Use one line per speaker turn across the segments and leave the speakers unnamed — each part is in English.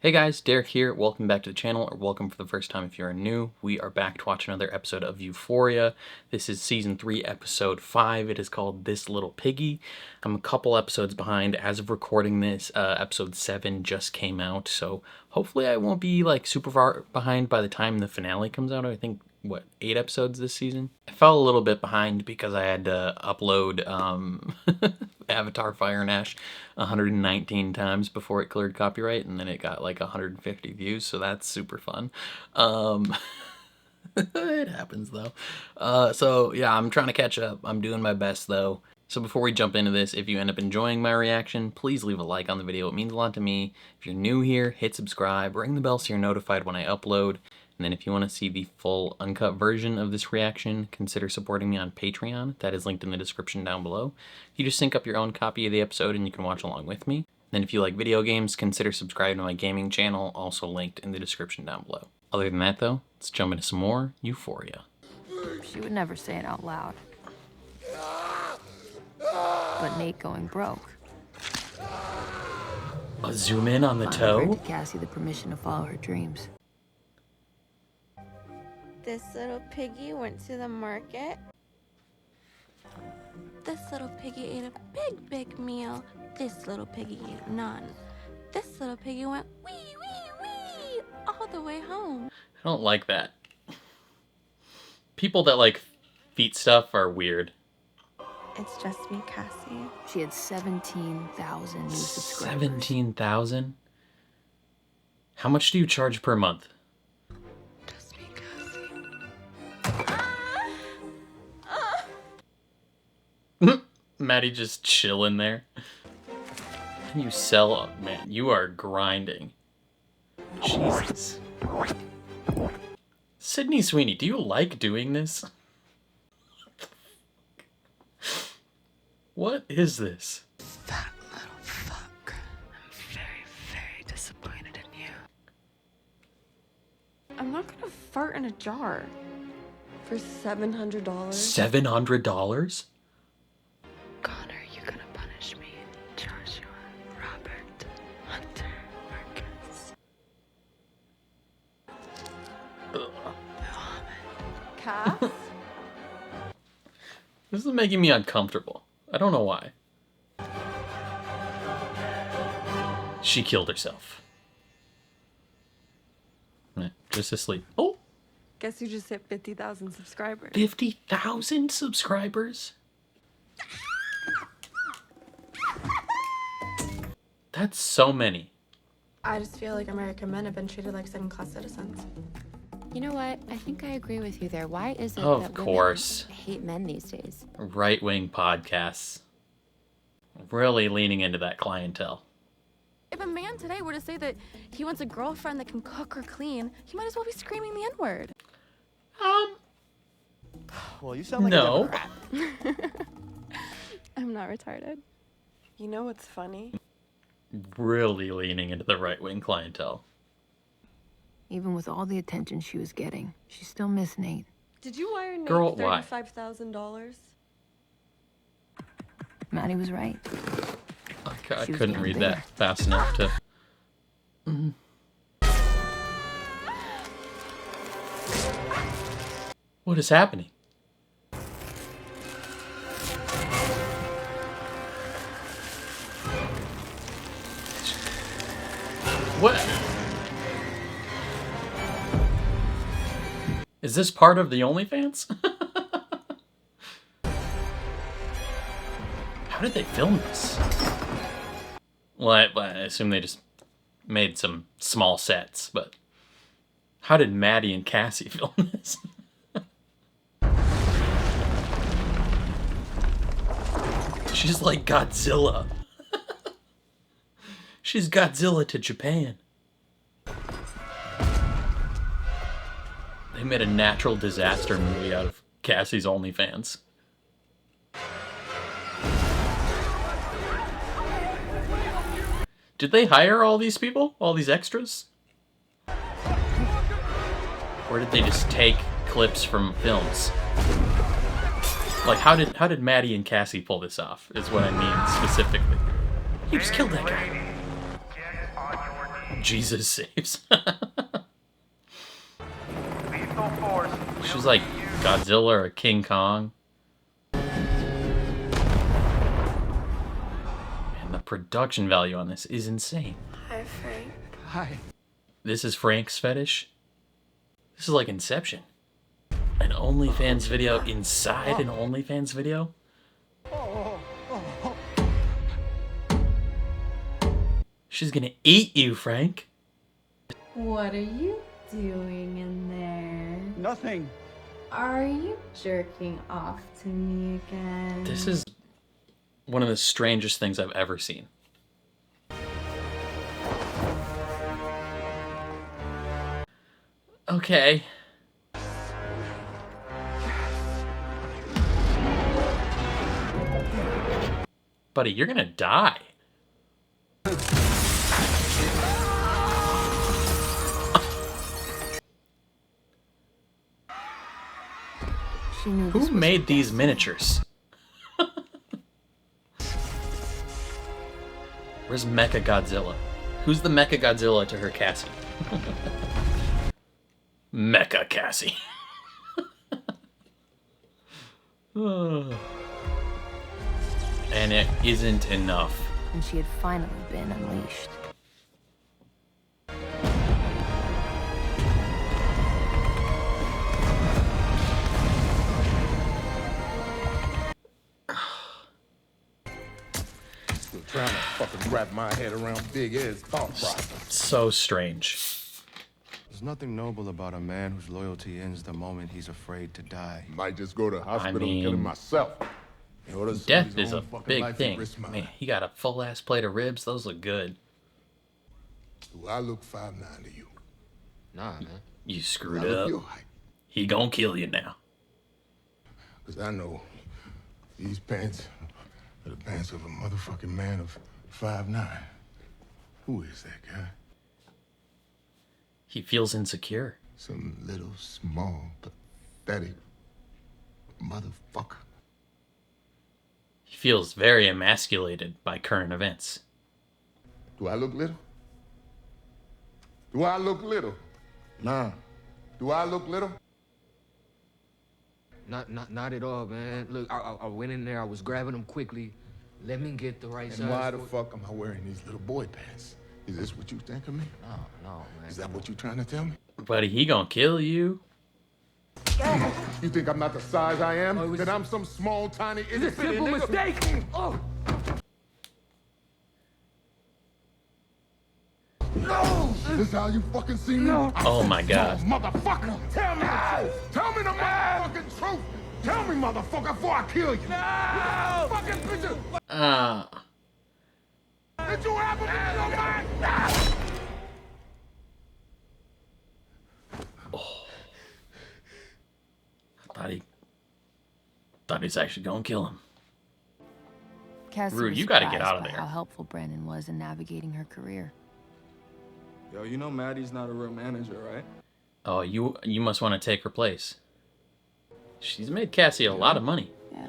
Hey guys, Derek here. Welcome back to the channel, or welcome for the first time if you're new. We are back to watch another episode of Euphoria. This is Season 3, Episode 5. It is called This Little Piggy. I'm a couple episodes behind. As of recording this, Episode 7 just came out, so hopefully I won't be like super far behind by the time the finale comes out. I think, 8 episodes this season? I fell a little bit behind because I had to upload Avatar Fire and Ash 119 times before it cleared copyright, and then it got like 150 views, so that's super fun. It happens though. So yeah, I'm trying to catch up. I'm doing my best though. So before we jump into this, if you end up enjoying my reaction, please leave a like on the video. It means a lot to me. If you're new here, hit subscribe, ring the bell so you're notified when I upload. And then if you want to see the full uncut version of this reaction, consider supporting me on Patreon. That is linked in the description down below. You just sync up your own copy of the episode and you can watch along with me. Then if you like video games, consider subscribing to my gaming channel, also linked in the description down below. Other than that though, let's jump into some more Euphoria.
She would never say it out loud. But Nate going broke.
A zoom in on the
Finally
toe?
granted Cassie the permission to follow her dreams.
This little piggy went to the market. This little piggy ate a big meal. This little piggy ate none. This little piggy went wee all the way home.
I don't like that. People that like feet stuff are weird.
It's just me, Cassie.
She had 17,000 new subscribers.
17,000? How much do you charge per month?
Just me, Cassie.
Maddie just chilling there. And you sell, man, you are grinding. Jesus. Sydney Sweeney, do you like doing this? What is this?
That little fuck. I'm very disappointed in you.
I'm not gonna fart in a jar for $700.
$700?
Connor, you're gonna punish me. Joshua, Robert, Hunter, Marcus.
Cass?
This is making me uncomfortable. I don't know why. She killed herself. Just asleep. Oh!
Guess you just hit 50,000 subscribers.
50,000 subscribers? That's so many.
I just feel like American men have been treated like second-class citizens.
You know what? I think I agree with you there. Why is it
Of
that
course.
women hate men these days?
Right-wing podcasts. Really leaning into that clientele.
If a man today were to say that he wants a girlfriend that can cook or clean, he might as well be screaming the N-word.
Well, you sound like
No.
a Democrat.
I'm not retarded.
You know what's funny?
Really leaning into the right-wing clientele.
Even with all the attention she was getting, she still missed Nate.
Did you wire Nate
Girl, why?
$35,000?
Maddie was right.
I
She was
couldn't
getting
read
bigger.
that fast enough to... What is happening? What? Is this part of the OnlyFans? How did they film this? Well, I assume they just made some small sets, but how did Maddie and Cassie film this? She's like Godzilla. She's Godzilla to Japan. They made a natural disaster movie out of Cassie's OnlyFans. Did they hire all these people? All these extras? Or did they just take clips from films? Like, how did Maddie and Cassie pull this off, is what I mean specifically. You just killed that guy.
Get on your knees.
Jesus saves. She's like Godzilla or King Kong. Man, the production value on this is insane.
Hi, Frank.
Hi.
This is Frank's fetish. This is like Inception. An OnlyFans video inside an OnlyFans video? She's gonna eat you, Frank.
What are you doing in there?
Nothing.
Are you jerking off to me again?
This is one of the strangest things I've ever seen. Okay. Buddy, you're gonna die.
She knew
Who
this was
made
her
these
destiny.
miniatures? Where's Mecha Godzilla? Who's the Mecha Godzilla to her Cassie? Mecha Cassie. And it isn't enough.
And she had finally been unleashed.
Still trying to fucking wrap my head around Big Ed's thought process.
So strange.
There's nothing noble about a man whose loyalty ends the moment he's afraid to die.
Might just go to the hospital
mean,
and kill him myself. In order to save
Death
his
is a
own fucking
big
life and
thing.
risk mine.
Man, he got a full ass plate of ribs. Those look good.
Do I look 5'9" to you?
Nah, man.
You
Do
screwed
I look
up.
your height?
He gonna kill you now.
Because I know these pants are the pants of a motherfucking man of 5'9". Who is that guy?
He feels insecure.
Some little, small, pathetic motherfucker.
He feels very emasculated by current events.
Do I look little? Do I look little? Nah. Do I look little?
Not at all, man. Look, I went in there, I was grabbing them quickly. Let me get the right size.
And why the
for-
fuck am I wearing these little boy pants? Is this what you think of me?
No, man.
Is that what you trying to tell me?
Buddy, he gonna kill you.
You think I'm not the size I am? That I'm some small, tiny,
It's a simple mistake. Oh.
No! This is how you fucking see me? No.
Oh my god.
Motherfucker! Tell me the truth! Tell me the motherfucking truth! Tell me, motherfucker, before I kill you! No! Fucking bitch! Did you happen to be your man?
Thought he's actually gonna kill him.
Cassie
Rue,
was
you gotta get
surprised
out of
by
there.
How helpful Brandon was in navigating her career.
Yo, you know Maddie's not a real manager, right?
Oh, you must want to take her place. She's made Cassie a lot of money.
Yeah.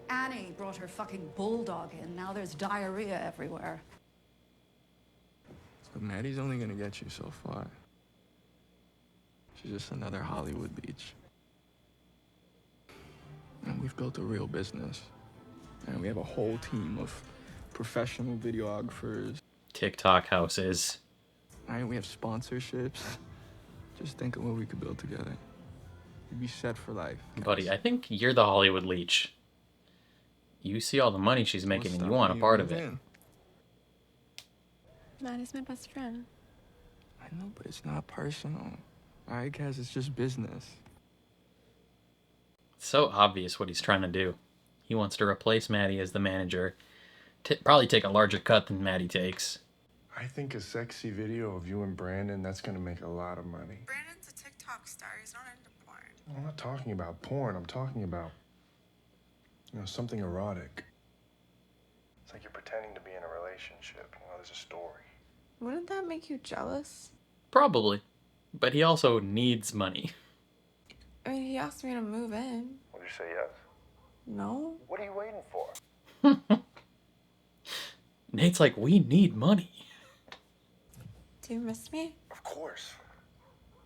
Annie brought her fucking bulldog in. Now there's diarrhea everywhere.
But Maddie's only gonna get you so far. She's just another Hollywood beach. And we've built a real business. And we have a whole team of professional videographers.
TikTok houses.
Right? We have sponsorships. Just think of what we could build together. You'd be set for life.
Buddy, I think you're the Hollywood leech. You see all the money she's making and you want a part of it.
Maddie's my best friend.
I know, but it's not personal. All right, guys, it's just business.
It's so obvious what he's trying to do. He wants to replace Maddie as the manager. Probably take a larger cut than Maddie takes.
I think a sexy video of you and Brandon, that's gonna make a lot of money.
Brandon's a TikTok star. He's not into porn.
I'm not talking about porn. I'm talking about, something erotic. It's like you're pretending to be in a relationship. There's a story.
Wouldn't that make you jealous?
Probably. But he also needs money.
I mean, he asked me to move in.
Would you say yes?
No?
What are you waiting for?
Nate's like, we need money.
Do
Do you miss me?
Of course.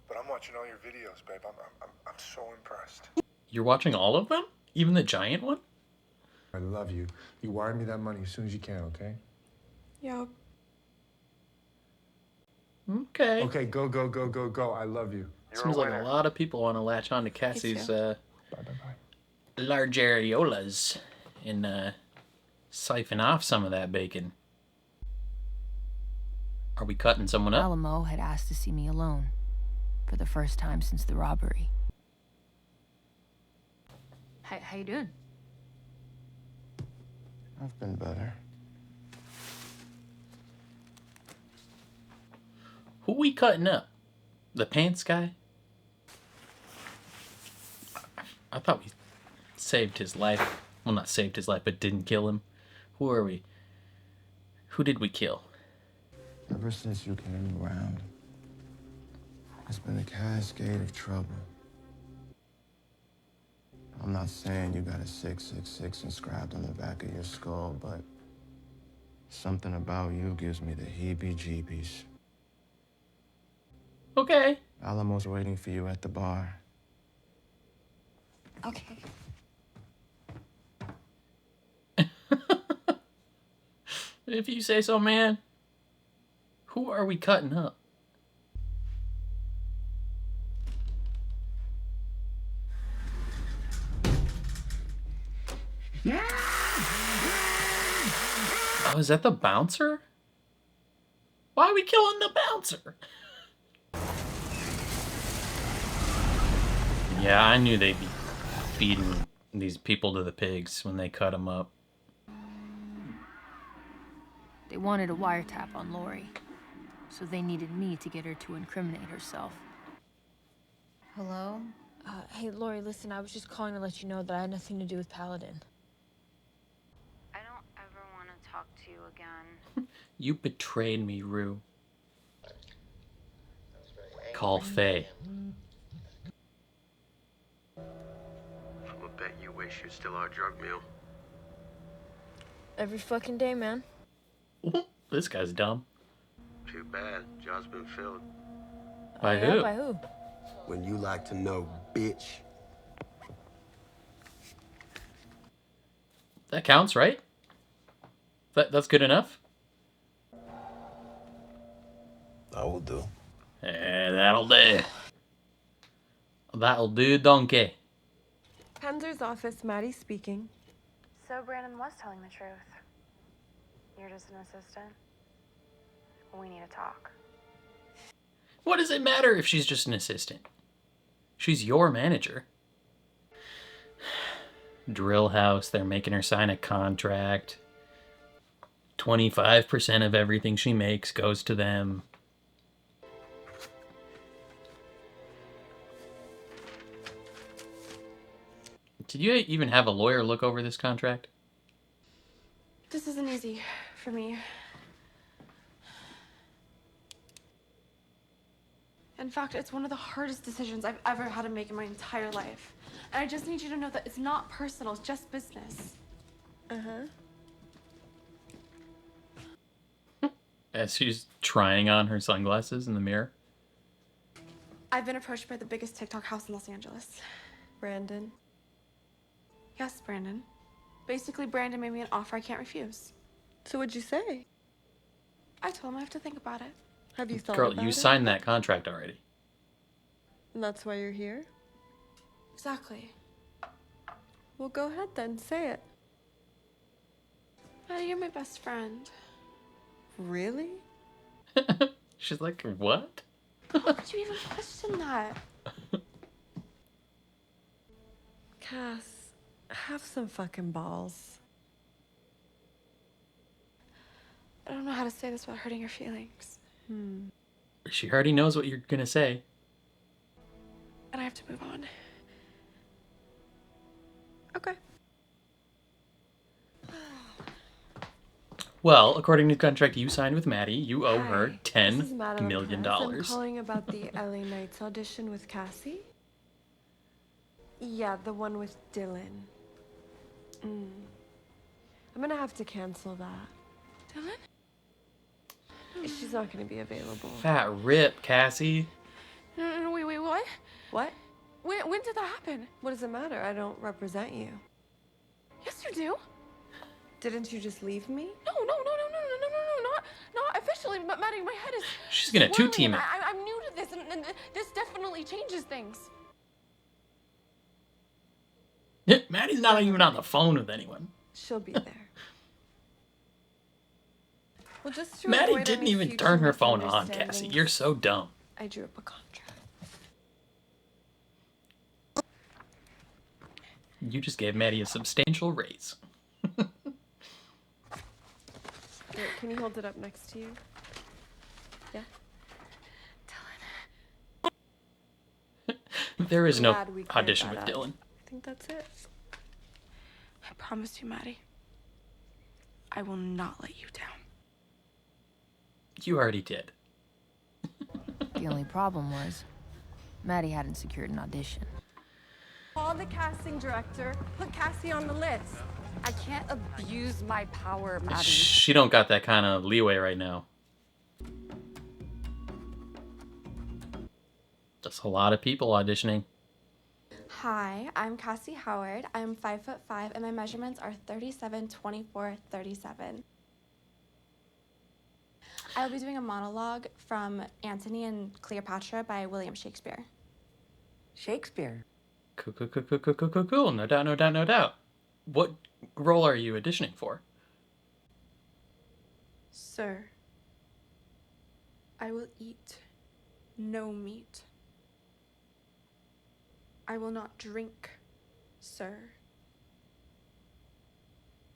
But I'm watching all your videos, babe. I'm so impressed.
You're watching all of them? Even the giant one?
I love you. You wire me that money as soon as you can, okay?
Yup.
Okay.
Okay, go, go, go, go, go. I love you.
Seems like a lot of people want to latch on to Cassie's large areolas and siphon off some of that bacon. Are we cutting someone up?
Alamo had asked to see me alone for the first time since the robbery. How you doing?
I've been better.
Who we cutting up? The pants guy? I thought we saved his life. Well, not saved his life, but didn't kill him. Who are we? Who did we kill?
Ever since you came around, it's been a cascade of trouble. I'm not saying you got a 666 inscribed on the back of your skull, but something about you gives me the heebie-jeebies.
Okay.
Alamo's waiting for you at the bar.
Okay.
If you say so, man. Who are we cutting up? Oh, is that the bouncer? Why are we killing the bouncer? Yeah, I knew they'd be feeding these people to the pigs when they cut them up.
They wanted a wiretap on Lori, so they needed me to get her to incriminate herself.
Hello? Hey, Lori, listen, I was just calling to let you know that I had nothing to do with Paladin.
I don't ever want to talk to you again.
You betrayed me, Rue. Call Faye.
I'ma bet you wish you're still our drug meal.
Every fucking day, man.
This guy's dumb.
Too bad. Job's been filled.
By who?
By who?
When you like to know, bitch.
That counts, right? That's good enough?
That will do.
That'll do. That'll do, donkey.
Panzer's office, Maddie speaking.
So Brandon was telling the truth. You're just an assistant? We need to talk.
What does it matter if she's just an assistant? She's your manager. Drill house, they're making her sign a contract. 25% of everything she makes goes to them. Did you even have a lawyer look over this contract?
This isn't easy for me. In fact, it's one of the hardest decisions I've ever had to make in my entire life. And I just need you to know that it's not personal, it's just business.
As she's trying on her sunglasses in the mirror.
I've been approached by the biggest TikTok house in Los Angeles.
Brandon.
Yes, Brandon. Basically, Brandon made me an offer I can't refuse.
So what'd you say?
I told him I have to think about it.
Have you thought
Girl,
about
you
it?
signed that contract already.
And that's why you're here?
Exactly.
Well, go ahead then, say it.
You're my best friend.
Really?
She's like, what?
How could you even question that?
Cass, have some fucking balls.
I don't know how to say this without hurting your feelings.
She already knows what you're gonna say.
And I have to move on.
Okay.
Well, according to the contract you signed with Maddie, you owe her
This is
$10
Madam
million.
Press. I'm calling about the LA Nights audition with Cassie. Yeah, the one with Dylan. I'm gonna have to cancel that.
Dylan?
She's not going to be available.
Fat rip, Cassie.
No, wait, what?
What?
When did that happen?
What does it matter? I don't represent you.
Yes, you do.
Didn't you just leave me?
No, not officially, but Maddie, my head is
She's gonna
swirling,
two-team
and
it.
I'm new to this, and this definitely changes things.
Maddie's not even on the phone with anyone.
She'll be there. Well, just to
Maddie
avoid
didn't
any
even
future
turn her phone on, Cassie.
misunderstandings,
You're so dumb.
I drew up a contract.
You just gave Maddie a substantial raise.
Here, can you hold it up next to you? Yeah.
There is no
Glad we cleared
audition
that
with
up.
Dylan.
I think that's it.
I promise you, Maddie. I will not let you down.
You already did.
The only problem was, Maddie hadn't secured an audition.
Call the casting director. Put Cassie on the list.
I can't abuse my power, Maddie.
She don't got that kind of leeway right now. Just a lot of people auditioning.
Hi, I'm Cassie Howard. I'm 5'5", and my measurements are 37, 24, 37. I'll be doing a monologue from Antony and Cleopatra by William Shakespeare.
Shakespeare?
Cool. No doubt. What role are you auditioning for?
Sir, I will eat no meat. I will not drink, sir.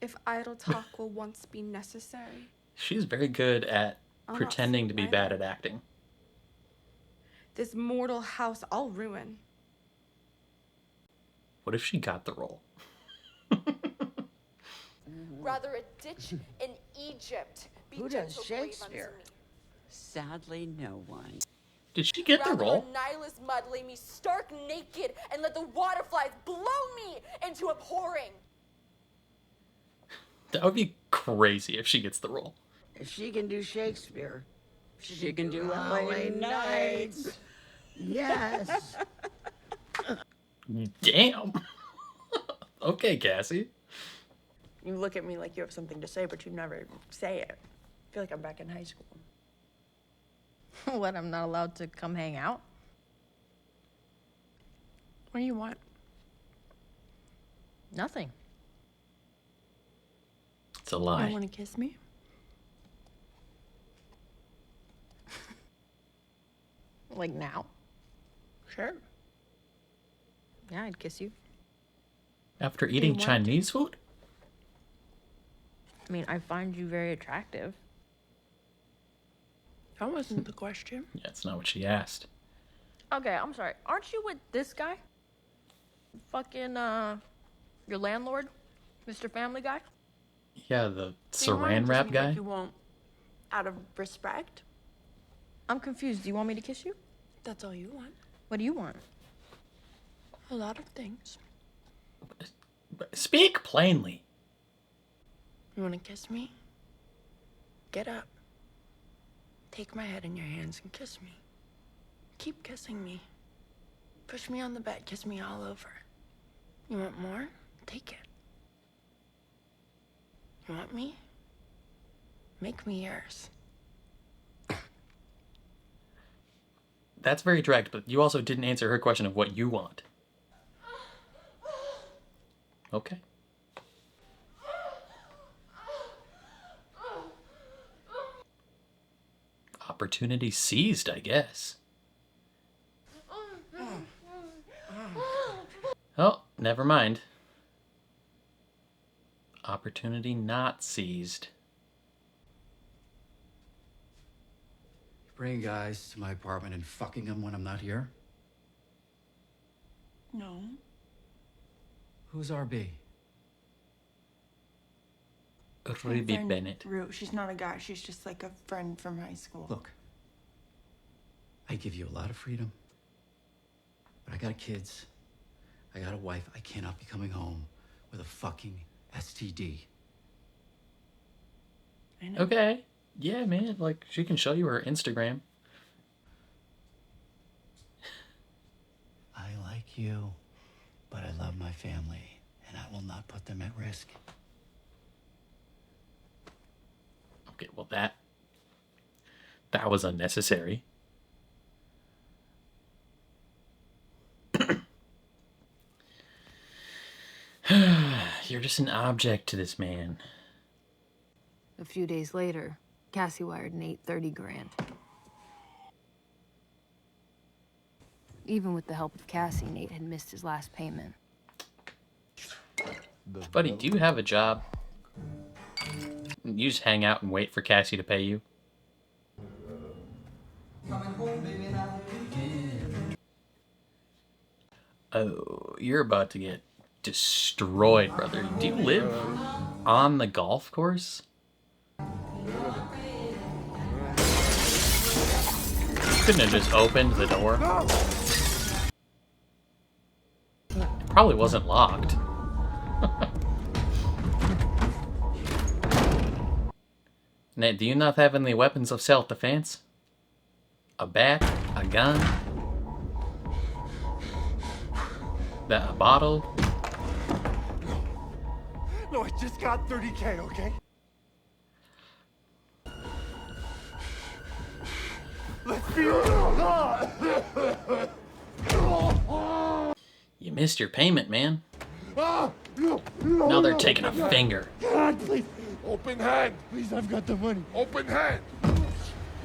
If idle talk will once be necessary.
She's very good at
I'll not
pretending to be
sing
bad
either.
at acting.
This mortal house I'll ruin.
What if she got the role?
Rather a ditch in Egypt. Be
Who does
gentle, brave unto
Shakespeare?
me.
Sadly, no one.
Did she get the
Rather
role?
in Nilus mud lay me stark naked and let the water flies blow me into abhorring.
That would be crazy if she gets the role.
If she can do Shakespeare, she can do LA Nights. Yes.
Damn. Okay, Cassie.
You look at me like you have something to say, but you never say it. I feel like I'm back in high school.
What, I'm not allowed to come hang out?
What do you want?
Nothing.
It's a lie.
You want to kiss me?
Like now?
Sure.
Yeah, I'd kiss you.
After eating
want
Chinese food?
I mean, I find you very attractive.
That wasn't the question.
Yeah, it's not what she asked.
Okay, I'm sorry. Aren't you with this guy? Fucking, your landlord? Mr. Family Guy?
Yeah, the
So you wanna
saran
kiss
wrap
me
guy?
like you won't, out of respect?
I'm confused. Do you want me to kiss you?
That's all you want.
What do you want?
A lot of things.
Speak plainly.
You want to kiss me? Get up. Take my head in your hands and kiss me. Keep kissing me. Push me on the bed. Kiss me all over. You want more? Take it. You want me? Make me yours.
That's very direct, but you also didn't answer her question of what you want. Okay. Opportunity seized, I guess. Oh, never mind. Opportunity not seized.
Bringing guys to my apartment and fucking them when I'm not here?
No.
Who's RB?
Ruby Bennett.
She's not a guy. She's just like a friend from high school.
Look, I give you a lot of freedom, but I got kids. I got a wife. I cannot be coming home with a fucking STD.
I know.
Okay. Yeah, man, like, she can show you her Instagram.
I like you, but I love my family, and I will not put them at risk.
Okay, well, that was unnecessary. You're just an object to this man.
A few days later, Cassie wired Nate 30 grand. Even with the help of Cassie, Nate had missed his last payment.
Buddy, do you have a job? You just hang out and wait for Cassie to pay you? Oh, you're about to get destroyed, brother. Do you live on the golf course? Couldn't have just opened the door. It probably wasn't locked. Nate, do you not have any weapons of self-defense? A bat? A gun? A bottle?
No, I just got 30K, okay? Let's be real.
You missed your payment, man. Now they're taking a finger.
God, please. Open hand.
Please, I've got the money.
Open hand.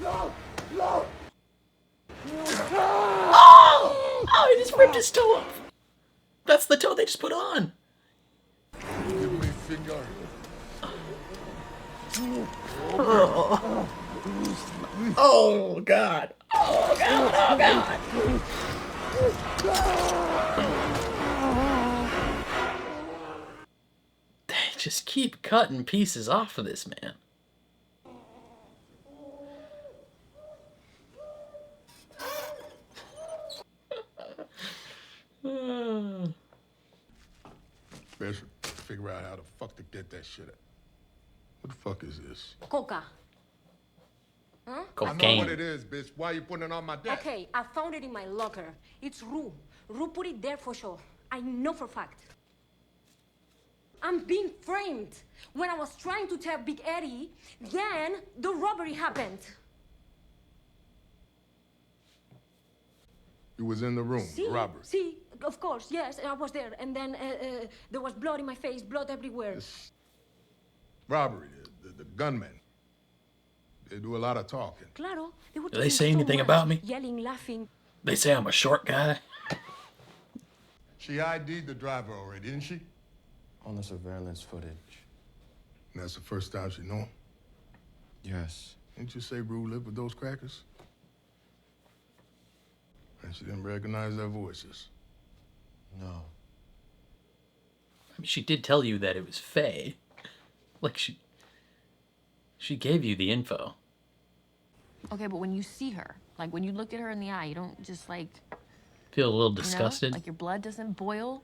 No, no.
Oh, he just ripped his toe off. That's the toe they just put on.
Give me finger.
Oh, God. Oh, God. Oh, God. They just keep cutting pieces off of this man.
Best figure out how the fuck to get that shit out. What the fuck is this?
Coca. Huh?
I know what it is, bitch. Why are you putting it on my desk?
Okay, I found it in my locker. It's Rue. Rue put it there for sure. I know for fact. I'm being framed. When I was trying to tell Big Eddie, then the robbery happened.
You was in the room,
See?
Robert.
See, of course, yes, I was there. And then there was blood in my face, blood everywhere.
Robbery, the gunmen. They do a lot of talking.
Claro. They were
Do they
talking
say
so
anything
much,
about me?
Yelling, laughing.
They say I'm a short guy.
She ID'd the driver already, didn't she?
On the surveillance footage.
And that's the first time she knew him?
Yes.
Didn't you say Rue lived with those crackers? And she didn't recognize their voices?
No.
I mean, she did tell you that it was Faye. Like, she gave you the info.
Okay, but when you see her, like when you look at her in the eye, you don't just like...
Feel a little
you know,
disgusted?
like your blood doesn't boil?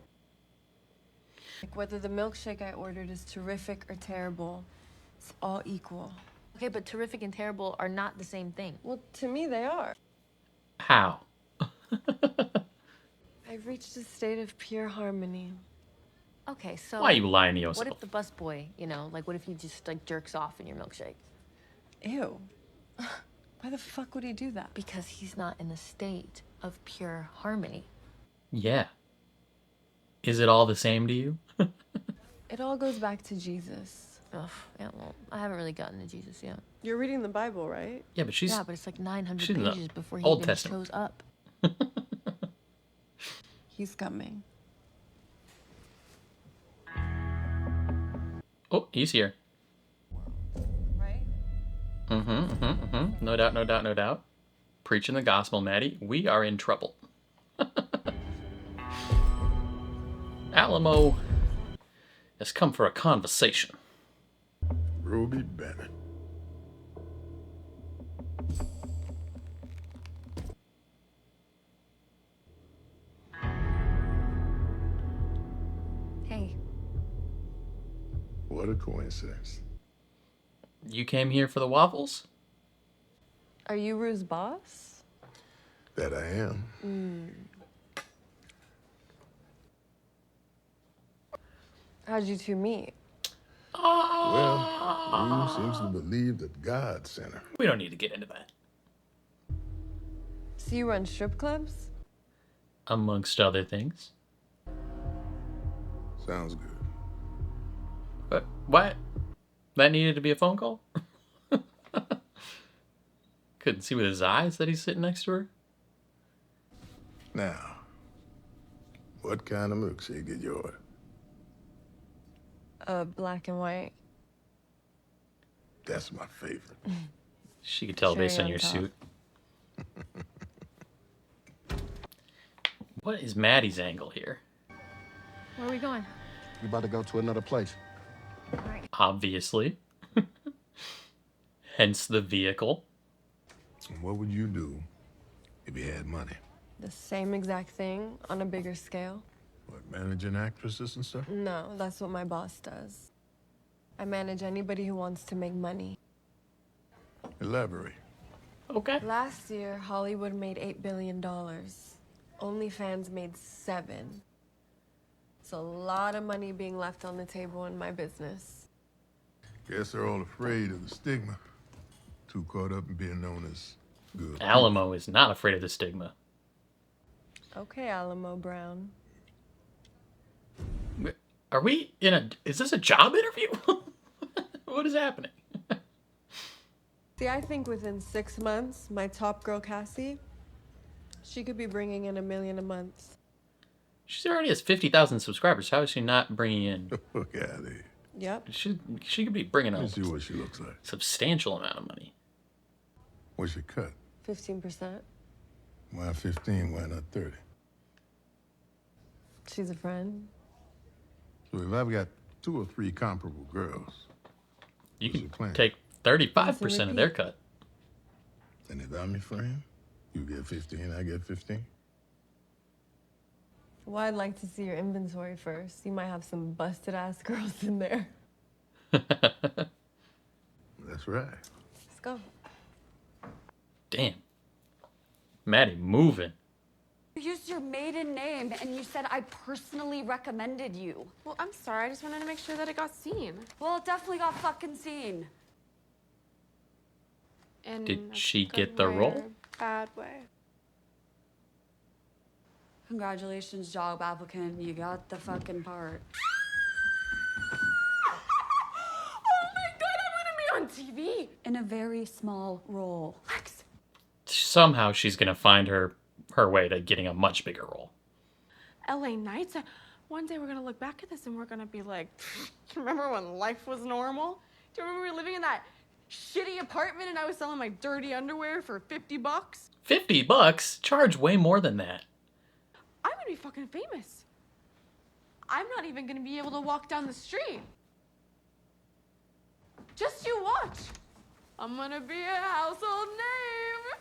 Like whether the milkshake I ordered is terrific or terrible, it's all equal.
Okay, but terrific and terrible are not the same thing.
Well, to me, they are.
How?
I've reached a state of pure harmony.
Okay, so...
Why are you lying to yourself?
What if the busboy, you know, like what if he just like jerks off in your milkshake?
Ew. Why the fuck would he do that?
Because he's not in a state of pure harmony.
Yeah. Is it all the same to you?
It all goes back to Jesus.
Ugh, yeah, well, I haven't really gotten to Jesus yet.
You're reading the Bible, right?
Yeah, but
Yeah, but it's like 900
she's in the
pages before he
Old
even
Testament.
shows up.
He's coming.
Oh, he's here.
Right?
No doubt, no doubt, no doubt. Preaching the gospel, Maddie. We are in trouble. Alamo has come for a conversation.
Ruby Bennett.
Hey.
What a coincidence.
You came here for the waffles?
Are you Rue's boss?
That I am.
How'd you two meet?
Well, Rue seems to believe that God sent her.
We don't need to get into that.
So you run strip clubs?
Amongst other things.
Sounds good.
But what? That needed to be a phone call? Couldn't see with his eyes that he's sitting next to her?
Now, what kind of milkshake did you order?
Black and white.
That's my favorite.
She could tell based on
Cherry
your
on top.
suit. What is Maddie's angle here?
Where are we going?
We about to go to another place.
Obviously. Hence the vehicle.
And what would you do if you had money?
The same exact thing on a bigger scale?
What, managing actresses and stuff?
No, that's what my boss does. I manage anybody who wants to make money.
Elaborate.
Okay.
Last year, Hollywood made $8 billion. OnlyFans made 7. It's a lot of money being left on the table in my business.
Guess they're all afraid of the stigma. Too caught up in being known as good.
Alamo is not afraid of the stigma.
Okay, Alamo Brown.
Are we in a... Is this a job interview? What is happening?
See, I think within 6 months, my top girl, Cassie, she could be bringing in $1 million a month.
She already has 50,000 subscribers. How is she not bringing in...
Look at it.
Yep.
She could be bringing
Let me
a
see what she looks like.
substantial amount of money.
What's your cut?
15%.
Why 15? Why not 30?
She's a friend.
So if I've got 2 or 3 comparable girls,
You
what's your plan?
can take 35% of their cut.
And if I'm your friend, you get 15, I get 15.
Well, I'd like to see your inventory first. You might have some busted ass girls in there.
That's right.
Let's go.
Damn. Maddie moving.
You used your maiden name and you said I personally recommended you.
Well, I'm sorry. I just wanted to make sure that it got seen.
Well, it definitely got fucking seen.
In
Did
a
she
good
get the
way
role?
or bad way.
Congratulations, job applicant. You got the fucking part.
Oh my god, I want to be on TV!
In a very small role.
Somehow she's gonna find her way to getting a much bigger role.
LA Nights. One day we're gonna look back at this and we're gonna be like, remember when life was normal? Do you remember we were living in that shitty apartment and I was selling my dirty underwear for $50?
$50? Charge way more than that.
I'm gonna be fucking famous. I'm not even gonna be able to walk down the street. Just you watch. I'm gonna be a household name.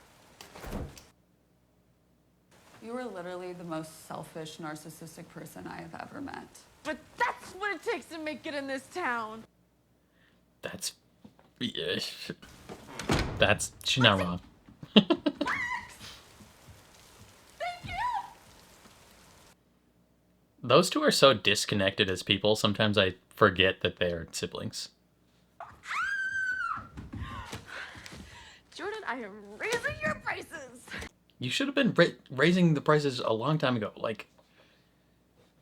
You are literally the most selfish, narcissistic person I have ever met.
But that's what it takes to make it in this town.
That's... Yeah. That's... She's not wrong.
Thank you.
Those two are so disconnected as people, sometimes I forget that they're siblings.
Jordan, I am raising your prices.
You should have been raising the prices a long time ago. Like,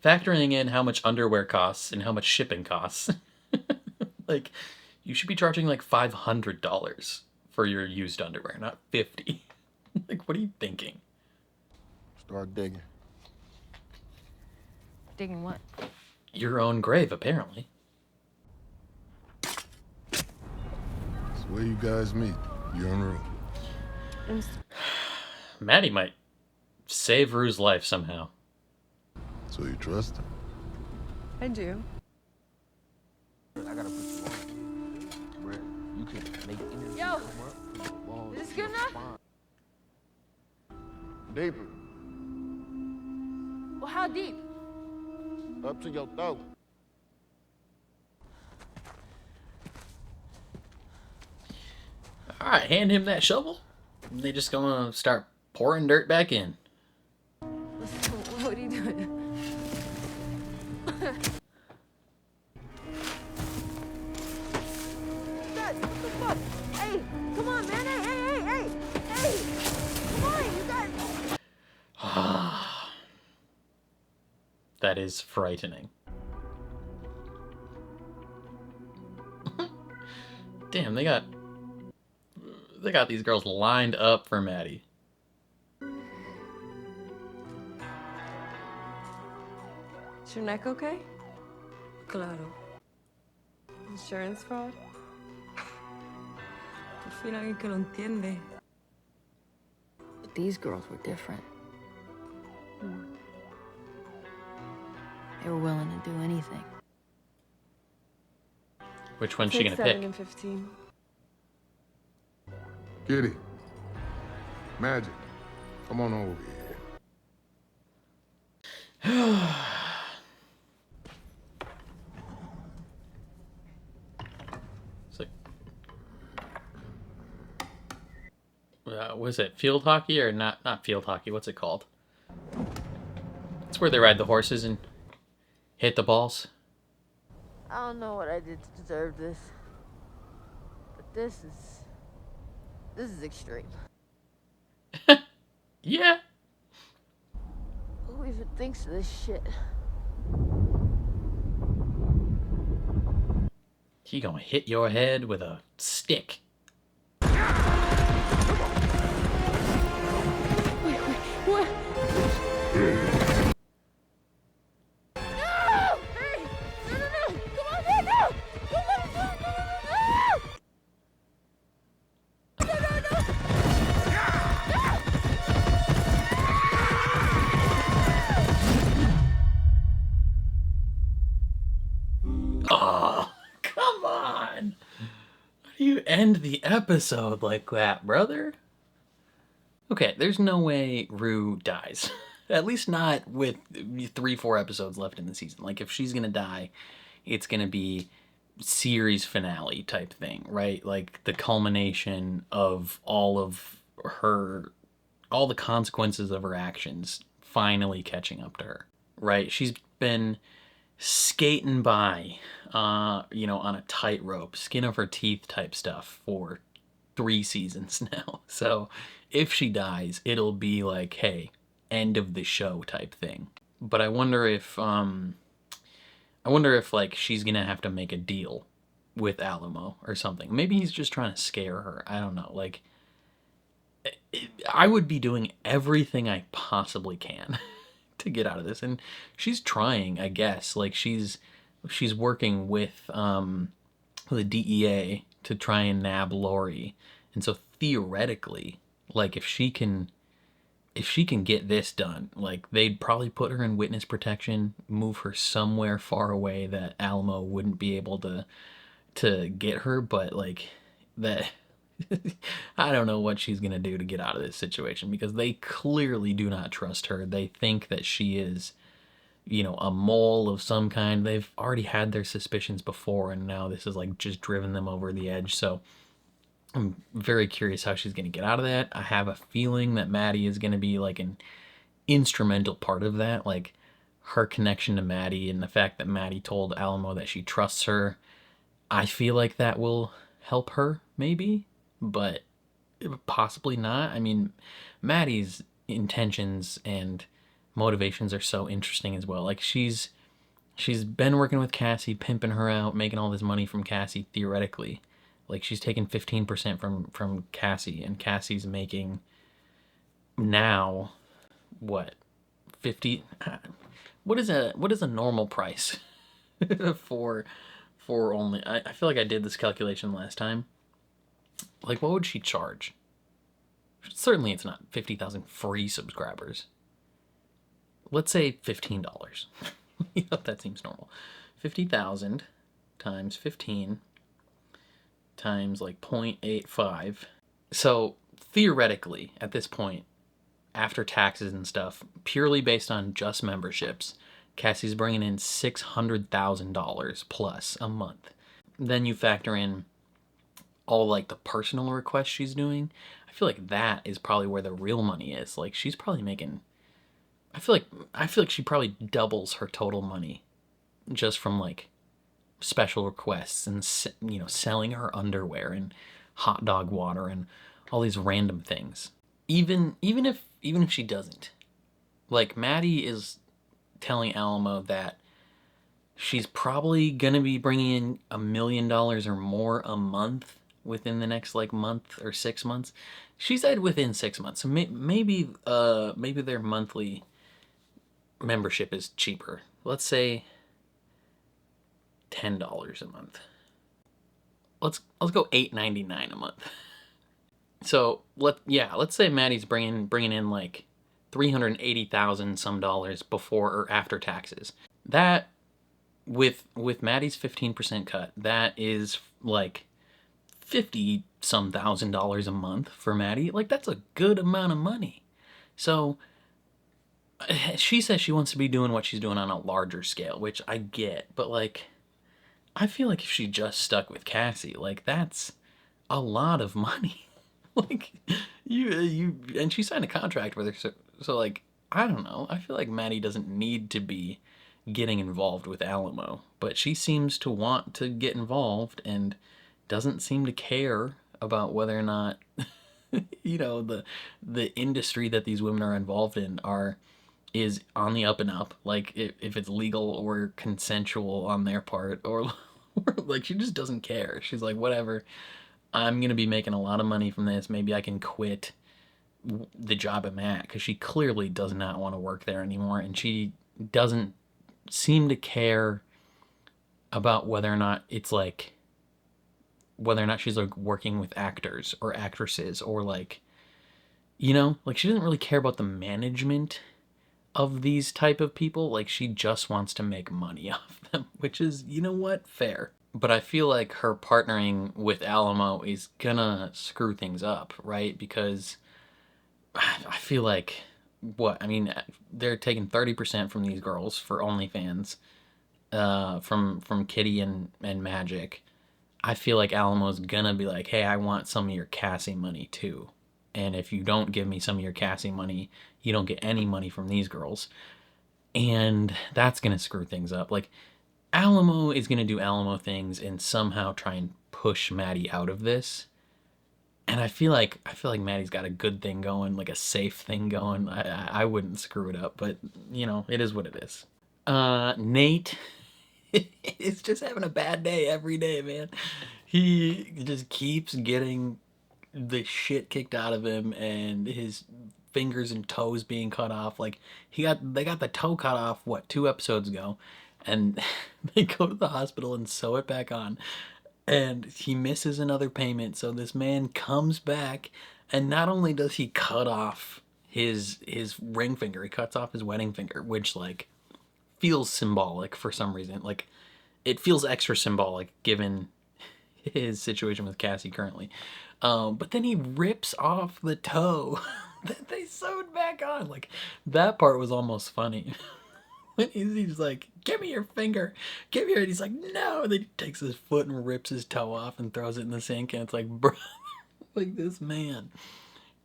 factoring in how much underwear costs and how much shipping costs. Like, you should be charging like $500 for your used underwear, not $50. Like, what are you thinking?
Start digging.
Digging what?
Your own grave, apparently.
So where you guys meet? You and Rue.
Maddie might save Rue's life somehow.
So you trust him?
I do.
I gotta put you on. Brett, you can make energy
Yo,
come up.
is this good enough?
Deeper.
Well, how deep?
Up to your throat.
right, hand him that shovel. They just gonna start pouring dirt back in.
What are you doing?
Dad, what the fuck? Hey, come on, man. Hey. Come on, you guys.
That is frightening. Damn, they got these girls lined up for Maddie.
Is your neck okay?
Claro.
Insurance fraud?
Por fin alguien que lo entiende.
But these girls were different. They were willing to do anything.
Which one's she
Take
gonna pick?
7 and 15.
Kitty. Magic. Come on over here.
Was it field hockey or not? Not field hockey. What's it called? It's where they ride the horses and hit the balls.
I don't know what I did to deserve this, but this is extreme.
Yeah.
Who even thinks of this shit?
He gonna hit your head with a stick.
What?
Oh, come on. How do you end the episode like that, brother? Okay, there's no way Rue dies. At least not with 3-4 episodes left in the season. Like, if she's gonna die, it's gonna be series finale type thing, right? Like, the culmination of all the consequences of her actions finally catching up to her, right? She's been skating by, on a tightrope, skin of her teeth type stuff for 3 seasons now. So if she dies, it'll be like, hey, end of the show type thing. But I wonder if like she's gonna have to make a deal with Alamo or something. Maybe he's just trying to scare her. I don't know. Like, I would be doing everything I possibly can to get out of this, and she's trying, I guess. Like, she's working with the DEA to try and nab Lori, and so theoretically, like, if she can get this done, like, they'd probably put her in witness protection, move her somewhere far away that Alamo wouldn't be able to get her, but like that. I don't know what she's gonna do to get out of this situation, because they clearly do not trust her. They think that she is, a mole of some kind. They've already had their suspicions before, and now this is like just driven them over the edge. So I'm very curious how she's gonna get out of that. I have a feeling that Maddie is gonna be like an instrumental part of that, like her connection to Maddie and the fact that Maddie told Alamo that she trusts her. I feel like that will help her, maybe, but possibly not. I mean, Maddie's intentions and motivations are so interesting as well. Like, she's been working with Cassie, pimping her out, making all this money from Cassie, theoretically. Like, she's taken 15% from Cassie, and Cassie's making now, what, 50? What is a normal price for only, I feel like I did this calculation last time. Like, what would she charge? Certainly it's not 50,000 free subscribers. Let's say $15. That seems normal. 50,000 times 15 times like 0.85. So theoretically, at this point, after taxes and stuff, purely based on just memberships, Cassie's bringing in $600,000 plus a month. Then you factor in all like the personal requests she's doing, I feel like that is probably where the real money is. Like she's probably making, I feel like she probably doubles her total money just from like special requests and, you know, selling her underwear and hot dog water and all these random things. Even if she doesn't, like Maddie is telling Alamo that she's probably gonna be bringing in $1 million or more a month within the next like month or 6 months. She said within 6 months, so maybe their monthly membership is cheaper. Let's say $10 a month. Let's go $8.99 a month. So let's say Maddie's bringing in like $380,000 some dollars before or after taxes. That with Maddie's 15% cut, that is like 50 some thousand dollars a month for Maddie. Like that's a good amount of money. So she says she wants to be doing what she's doing on a larger scale, which I get, but like I feel like if she just stuck with Cassie, like that's a lot of money. Like and she signed a contract with her, so like I don't know. I feel like Maddie doesn't need to be getting involved with Alamo, but she seems to want to get involved and doesn't seem to care about whether or not you know the industry that these women are involved in is on the up and up, like if it's legal or consensual on their part, or like she just doesn't care. She's like, whatever, I'm gonna be making a lot of money from this, maybe I can quit the job I'm at, because she clearly does not want to work there anymore, and she doesn't seem to care about whether or not it's like whether or not she's like working with actors or actresses, or like, you know, like she doesn't really care about the management of these type of people. Like she just wants to make money off them, which is, you know what, fair. But I feel like her partnering with Alamo is gonna screw things up, right? Because I feel like they're taking 30% from these girls for OnlyFans, from Kitty and Magic. I feel like Alamo's gonna be like, hey, I want some of your Cassie money too. And if you don't give me some of your Cassie money, you don't get any money from these girls. And that's gonna screw things up. Like, Alamo is gonna do Alamo things and somehow try and push Maddie out of this. And I feel like Maddie's got a good thing going, like a safe thing going. I wouldn't screw it up, but you know, it is what it is. Nate is just having a bad day every day, man. He just keeps getting the shit kicked out of him, and his fingers and toes being cut off. Like they got the toe cut off 2 episodes ago, and they go to the hospital and sew it back on. And he misses another payment, so this man comes back, and not only does he cut off his ring finger, he cuts off his wedding finger, which like feels symbolic for some reason. Like it feels extra symbolic given his situation with Cassie currently. But then he rips off the toe that they sewed back on. Like that part was almost funny. When he's like, give me your finger, give me your, and he's like, no, and then he takes his foot and rips his toe off and throws it in the sink, and it's like, bro, like this man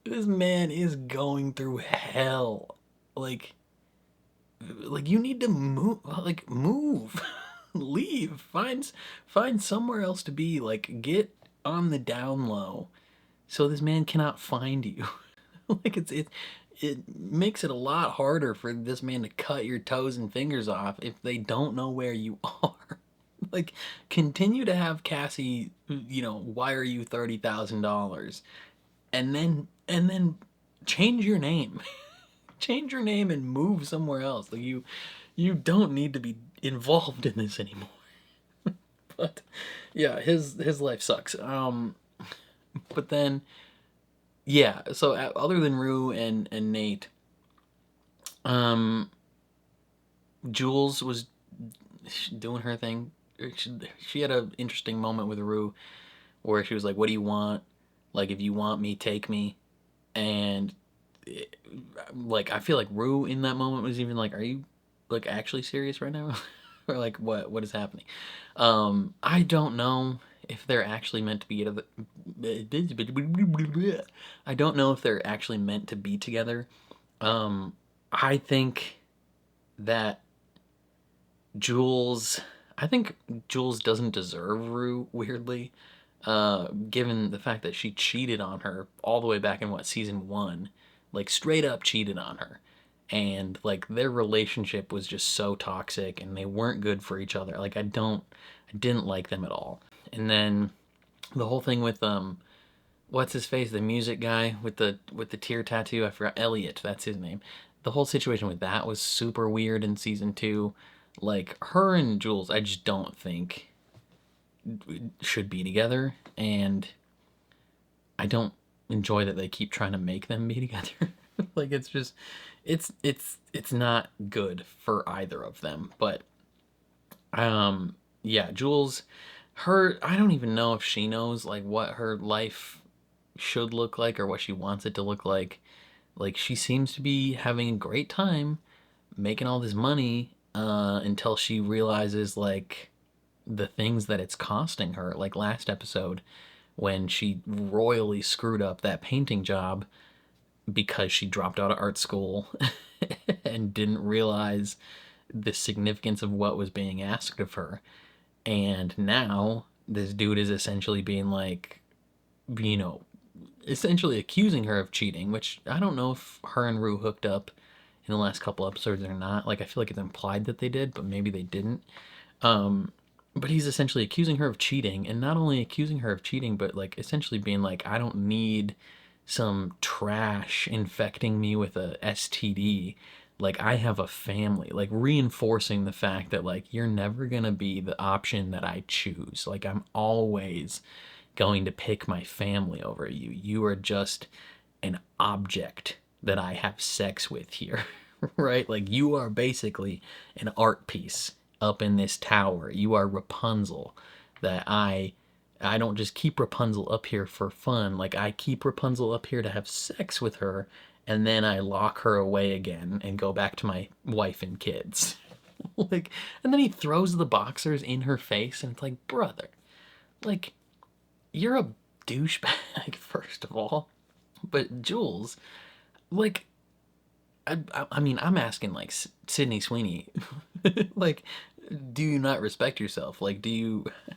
is going through hell. Like you need to move, leave, find somewhere else to be, like get on the down low so this man cannot find you. Like it makes it a lot harder for this man to cut your toes and fingers off if they don't know where you are. Like, continue to have Cassie, you know, wire you $30,000, and then change your name. Change your name and move somewhere else. Like you don't need to be involved in this anymore. But yeah, his life sucks. But then yeah, so other than Rue and Nate, Jules was doing her thing. She had an interesting moment with Rue where she was like, what do you want? Like, if you want me, take me. And like, I feel like Rue in that moment was even like, are you like actually serious right now? Or like, what is happening? I don't know if they're actually meant to be together. I don't know if they're actually meant to be together. I think that Jules, I think Jules doesn't deserve Rue, weirdly, given the fact that she cheated on her all the way back in season 1, like straight up cheated on her. And like their relationship was just so toxic and they weren't good for each other. Like I didn't like them at all. And then the whole thing with what's his face, the music guy with the tear tattoo, I forgot, Elliot, that's his name. The whole situation with that was super weird in season 2. Like her and Jules, I just don't think should be together, and I don't enjoy that they keep trying to make them be together. Like it's just it's not good for either of them. But yeah, Jules, her, I don't even know if she knows like what her life should look like or what she wants it to look like. Like she seems to be having a great time making all this money until she realizes like the things that it's costing her. Like last episode when she royally screwed up that painting job because she dropped out of art school and didn't realize the significance of what was being asked of her. And now this dude is essentially being like, you know, essentially accusing her of cheating, which I don't know if her and Rue hooked up in the last couple episodes or not. Like I feel like it's implied that they did, but maybe they didn't. But he's essentially accusing her of cheating, and not only accusing her of cheating, but like essentially being like, I don't need some trash infecting me with a STD. Like I have a family, like reinforcing the fact that like you're never gonna be the option that I choose. Like I'm always going to pick my family over you. You are just an object that I have sex with here, right? Like you are basically an art piece up in this tower. You are Rapunzel that I don't just keep Rapunzel up here for fun. Like I keep Rapunzel up here to have sex with her, and then I lock her away again and go back to my wife and kids. Like, and then he throws the boxers in her face, and it's like, brother, like, you're a douchebag, first of all. But Jules, like, I mean, I'm asking like Sydney Sweeney, like, do you not respect yourself? Like,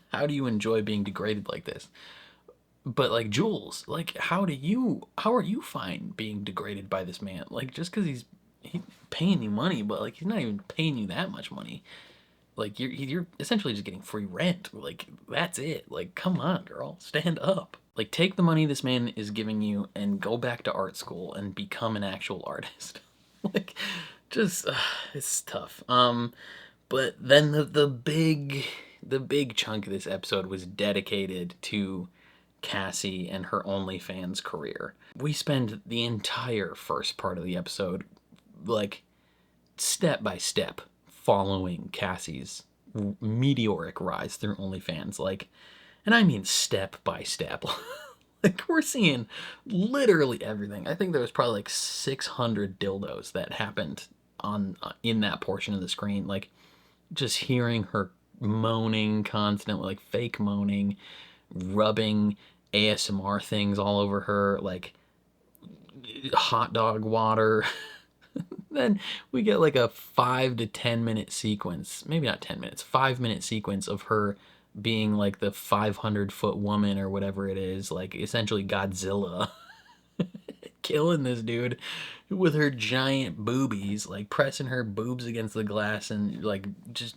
how do you enjoy being degraded like this? But like Jules, like, how are you fine being degraded by this man? Like, just because he's paying you money, but like he's not even paying you that much money. Like you're essentially just getting free rent. Like that's it. Like come on, girl, stand up. Like take the money this man is giving you and go back to art school and become an actual artist. Like just it's tough. But then the big chunk of this episode was dedicated to Cassie and her OnlyFans career. We spend the entire first part of the episode like step by step following Cassie's meteoric rise through OnlyFans, like, and I mean step by step. Like we're seeing literally everything. I think there was probably like 600 dildos that happened in that portion of the screen. Like just hearing her moaning constantly, like fake moaning, rubbing ASMR things all over her, like hot dog water. Then we get like a 5 to 10 minute sequence, maybe not 10 minutes, 5-minute sequence of her being like the 500-foot woman or whatever it is, like essentially Godzilla, killing this dude with her giant boobies, like pressing her boobs against the glass and like just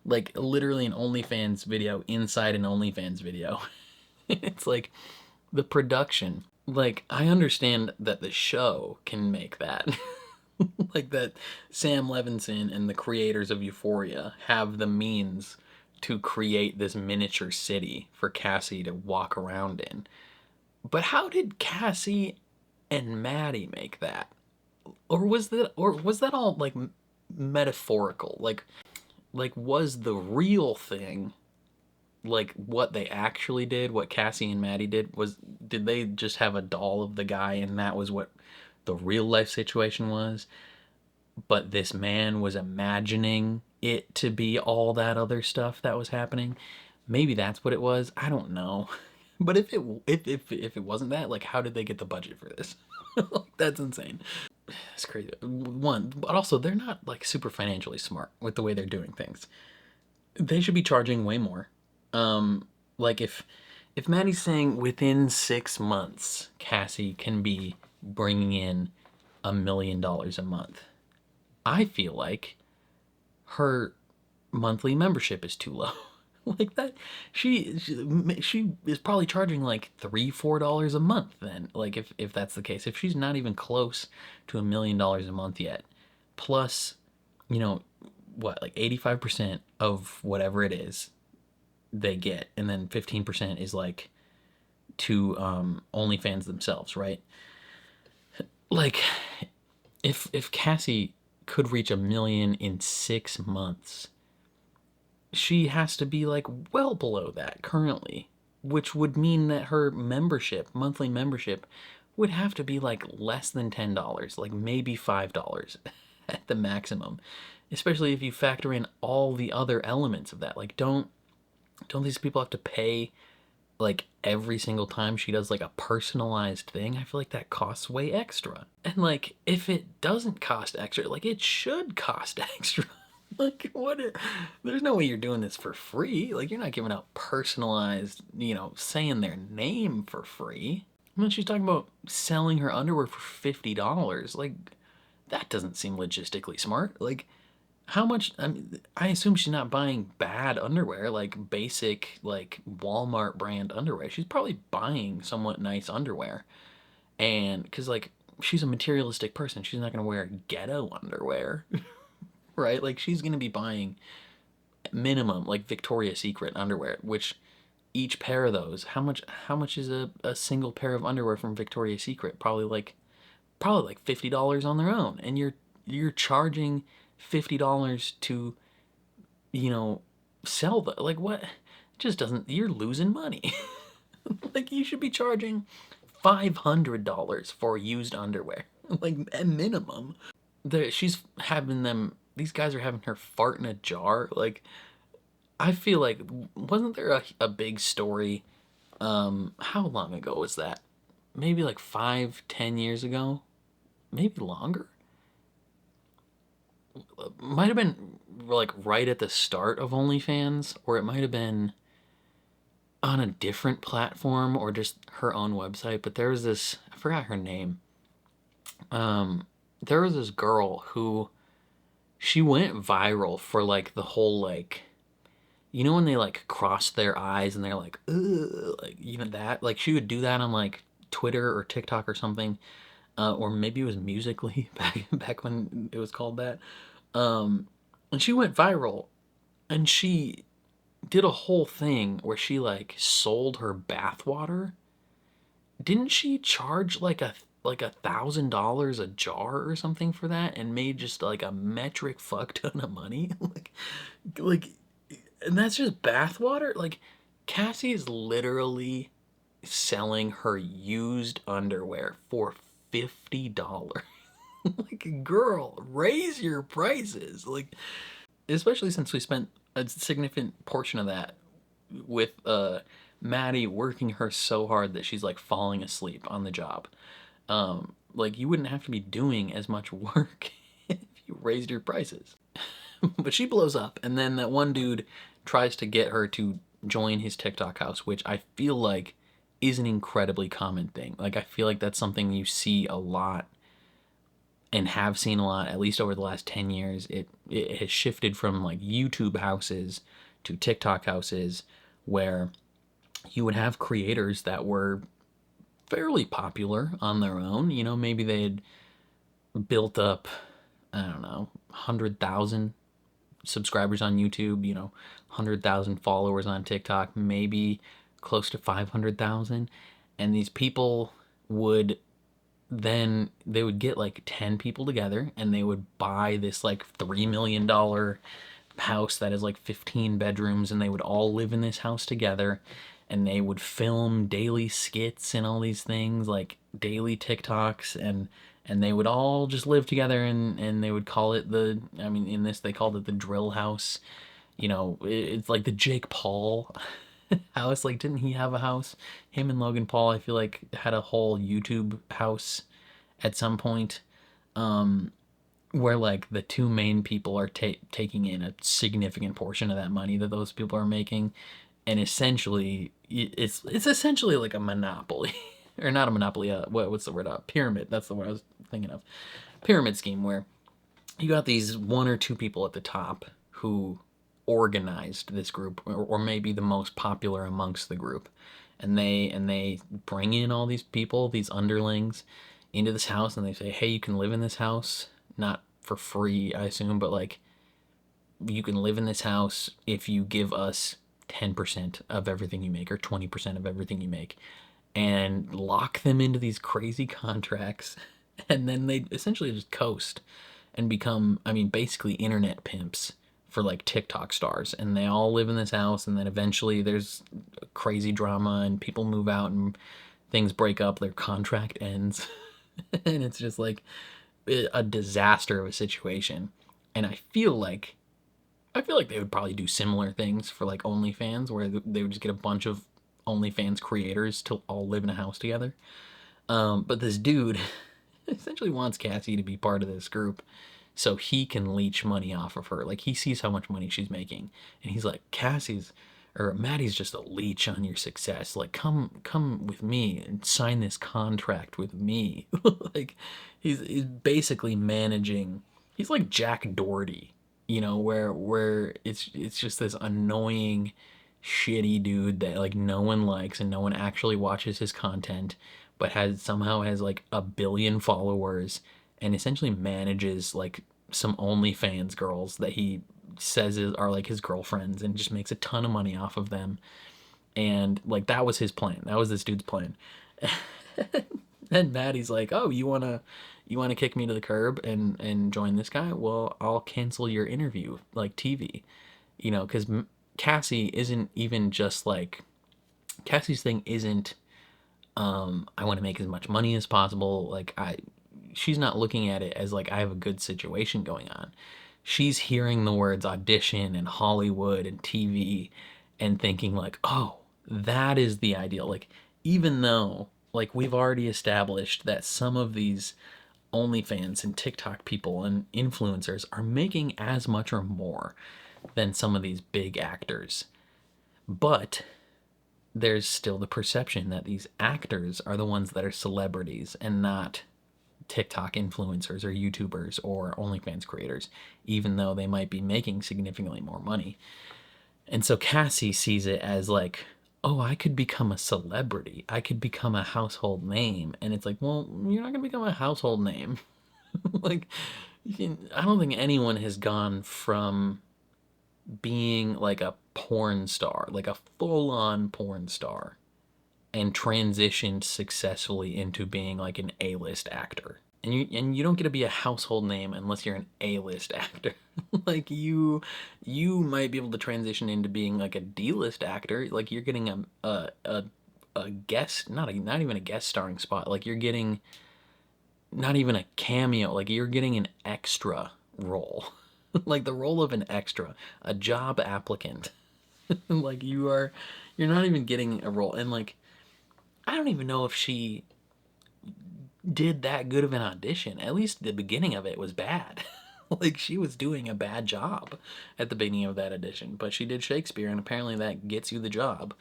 like literally an OnlyFans video inside an OnlyFans video. It's like the production. Like I understand that the show can make that. Like that Sam Levinson and the creators of Euphoria have the means to create this miniature city for Cassie to walk around in. But how did Cassie and Maddie make that? Or was that all like metaphorical? Like was the real thing like what they actually did, what Cassie and Maddie did? Did they just have a doll of the guy and that was what the real life situation was, but this man was imagining it to be all that other stuff that was happening? Maybe that's what it was. I don't know. But if it wasn't that, like, how did they get the budget for this? Like, that's insane. It's crazy. One, but also they're not like super financially smart with the way they're doing things. They should be charging way more. Like if Maddie's saying within 6 months Cassie can be bringing in $1 million a month, I feel like her monthly membership is too low. Like that, she is probably charging like $3-4 a month then, like if that's the case, if she's not even close to $1 million a month yet, plus, you know, what, like 85% of whatever it is they get, and then 15% is like to OnlyFans themselves, right? Like if Cassie could reach $1 million in 6 months, she has to be like well below that currently, which would mean that her membership, monthly membership, would have to be like less than $10, like maybe $5 at the maximum, especially if you factor in all the other elements of that. Like, don't these people have to pay like every single time she does like a personalized thing? I feel like that costs way extra. And like, if it doesn't cost extra, like it should cost extra. Like, what? There's no way you're doing this for free. Like, you're not giving out personalized, you know, saying their name for free. I mean, she's talking about selling her underwear for $50. Like, that doesn't seem logistically smart. Like, how much? I mean, I assume she's not buying bad underwear, like basic, like Walmart brand underwear. She's probably buying somewhat nice underwear. And because, like, she's a materialistic person, she's not going to wear ghetto underwear. Right? Like, she's going to be buying minimum, like, Victoria's Secret underwear, which each pair of those, how much is a single pair of underwear from Victoria's Secret? Probably like $50 on their own. And you're charging $50 to, you know, sell the, like, what? It just doesn't, you're losing money. Like, you should be charging $500 for used underwear, like, at minimum. She's having them, these guys are having her fart in a jar. Like, I feel like, wasn't there a big story, how long ago was that? Maybe like 5-10 years ago? Maybe longer? Might have been like right at the start of OnlyFans, or it might have been on a different platform or just her own website. But there was this, I forgot her name. There was this girl who, she went viral for like the whole, like, you know when they like cross their eyes and they're like, ugh, like, you know that? Like, she would do that on like Twitter or TikTok or something. Or maybe it was Musical.ly back when it was called that. And she went viral, and she did a whole thing where she like sold her bathwater. Didn't she charge like $1,000 a jar or something for that, and made just like a metric fuck ton of money? like, and that's just bathwater. Like, Cassie is literally selling her used underwear for $50. Like, girl, raise your prices. Like, especially since we spent a significant portion of that with Maddie working her so hard that she's like falling asleep on the job. Like, you wouldn't have to be doing as much work if you raised your prices. But she blows up, and then that one dude tries to get her to join his TikTok house, which I feel like is an incredibly common thing. Like, I feel like that's something you see a lot and have seen a lot, at least over the last 10 years. It has shifted from like YouTube houses to TikTok houses, where you would have creators that were fairly popular on their own. You know, maybe they had built up, I don't know, 100,000 subscribers on YouTube, you know, 100,000 followers on TikTok, maybe close to 500,000. And these people would then, they would get like 10 people together, and they would buy this like $3 million house that is like 15 bedrooms, and they would all live in this house together, and they would film daily skits and all these things, like daily TikToks, and they would all just live together, and they would call it the, I mean, in this they called it the drill house. You know, it's like the Jake Paul house. Like, didn't he have a house? Him and Logan Paul, I feel like, had a whole YouTube house at some point, where like the two main people are taking in a significant portion of that money that those people are making, and essentially it's essentially like a monopoly, or not a monopoly. What's the word? Pyramid. That's the word I was thinking of. Pyramid scheme where you got these one or two people at the top who organized this group, or maybe the most popular amongst the group, and they bring in all these people, these underlings, into this house, and they say, hey, you can live in this house, not for free, I assume, but like, you can live in this house if you give us 10% of everything you make, or 20% of everything you make, and lock them into these crazy contracts, and then they essentially just coast and become, I mean, basically internet pimps for like TikTok stars, and they all live in this house, and then eventually there's crazy drama and people move out and things break up, their contract ends, and it's just like a disaster of a situation. And I feel like they would probably do similar things for like OnlyFans, where they would just get a bunch of OnlyFans creators to all live in a house together. But this dude essentially wants Cassie to be part of this group so he can leech money off of her. Like, he sees how much money she's making, and he's like, Maddie's just a leech on your success. Like, come with me and sign this contract with me. Like, he's basically managing. He's like Jack Doherty, you know, where it's just this annoying, shitty dude that like no one likes and no one actually watches his content, but somehow has like 1 billion followers, and essentially manages like some OnlyFans girls that he says are like his girlfriends, and just makes a ton of money off of them. And like, that was his plan. That was this dude's plan. And Maddie's like, oh, you wanna kick me to the curb and join this guy? Well, I'll cancel your interview, like TV, you know, because Cassie isn't even just like, Cassie's thing isn't I want to make as much money as possible. Like, she's not looking at it as like, I have a good situation going on. She's hearing the words audition and Hollywood and TV and thinking like, oh, that is the ideal. Like, even though like we've already established that some of these OnlyFans and TikTok people and influencers are making as much or more than some of these big actors, but there's still the perception that these actors are the ones that are celebrities and not TikTok influencers or YouTubers or OnlyFans creators, even though they might be making significantly more money. And so Cassie sees it as like, oh, I could become a celebrity. I could become a household name. And it's like, well, you're not going to become a household name. Like, I don't think anyone has gone from being like a porn star, like a full-on porn star, and transitioned successfully into being like an A-list actor. And you don't get to be a household name unless you're an A-list actor. Like, you might be able to transition into being like a D-list actor. Like, you're getting a guest, not even a guest starring spot. Like, you're getting not even a cameo. Like, you're getting an extra role. Like, the role of an extra, a job applicant. Like, you're not even getting a role. And like, I don't even know if she did that good of an audition. At least the beginning of it was bad. Like, she was doing a bad job at the beginning of that audition, but she did Shakespeare, and apparently that gets you the job.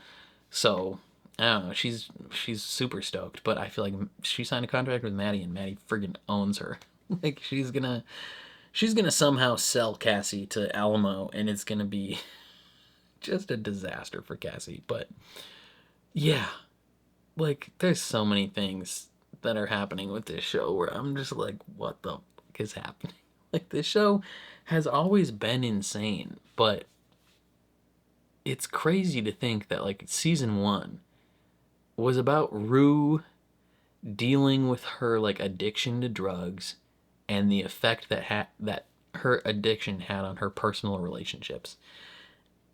So I don't know, she's super stoked, but I feel like she signed a contract with Maddie, and Maddie friggin' owns her. Like, she's gonna somehow sell Cassie to Alamo, and it's gonna be just a disaster for Cassie. But yeah, like, there's so many things that are happening with this show where I'm just like, what the fuck is happening? Like, this show has always been insane, but it's crazy to think that like season 1 was about Rue dealing with her like addiction to drugs and the effect that her addiction had on her personal relationships.